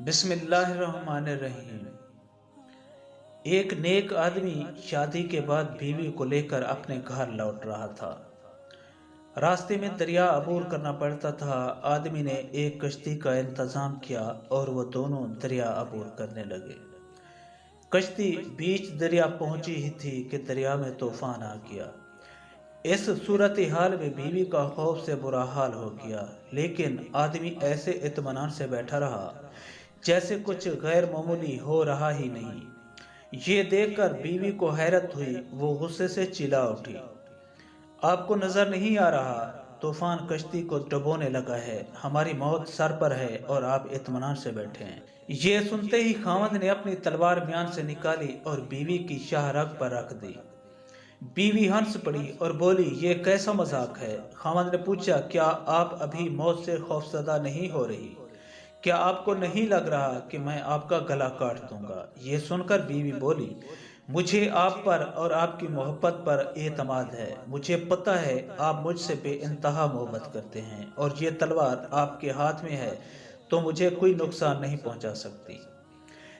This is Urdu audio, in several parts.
بسم اللہ الرحمن الرحیم۔ ایک نیک آدمی شادی کے بعد بیوی کو لے کر اپنے گھر لوٹ رہا تھا۔ راستے میں دریا عبور کرنا پڑتا تھا۔ آدمی نے ایک کشتی کا انتظام کیا اور وہ دونوں دریا عبور کرنے لگے۔ کشتی بیچ دریا پہنچی ہی تھی کہ دریا میں طوفان آ گیا۔ اس صورتحال میں بیوی کا خوف سے برا حال ہو گیا، لیکن آدمی ایسے اطمینان سے بیٹھا رہا جیسے کچھ غیر معمولی ہو رہا ہی نہیں۔ یہ دیکھ کر بیوی کو حیرت ہوئی، وہ غصے سے چلا اٹھی۔ آپ کو نظر نہیں آ رہا؟ طوفان کشتی کو ڈبونے لگا ہے، ہماری موت سر پر ہے اور آپ اطمینان سے بیٹھے ہیں۔ یہ سنتے ہی خاوند نے اپنی تلوار میان سے نکالی اور بیوی کی شاہ رگ پر رکھ دی۔ بیوی ہنس پڑی اور بولی، یہ کیسا مذاق ہے؟ خاوند نے پوچھا، کیا آپ ابھی موت سے خوفزدہ نہیں ہو رہی؟ کیا آپ کو نہیں لگ رہا کہ میں آپ کا گلا کاٹ دوں گا؟ یہ سن کر بیوی بولی، مجھے آپ پر اور آپ کی محبت پر اعتماد ہے۔ مجھے پتہ ہے آپ مجھ سے بے انتہا محبت کرتے ہیں اور یہ تلوار آپ کے ہاتھ میں ہے تو مجھے کوئی نقصان نہیں پہنچا سکتی۔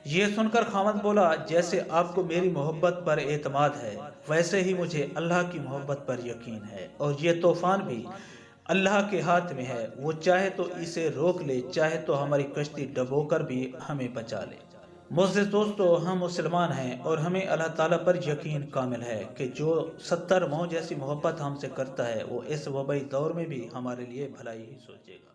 یہ سن کر خاوند بولا، جیسے آپ کو میری محبت پر اعتماد ہے ویسے ہی مجھے اللہ کی محبت پر یقین ہے، اور یہ طوفان بھی اللہ کے ہاتھ میں ہے، وہ چاہے تو اسے روک لے، چاہے تو ہماری کشتی ڈبو کر بھی ہمیں بچا لے۔ معزز دوستو، ہم مسلمان ہیں اور ہمیں اللہ تعالیٰ پر یقین کامل ہے کہ جو 70 ماؤں جیسی محبت ہم سے کرتا ہے وہ اس وبائی دور میں بھی ہمارے لیے بھلائی ہی سوچے گا۔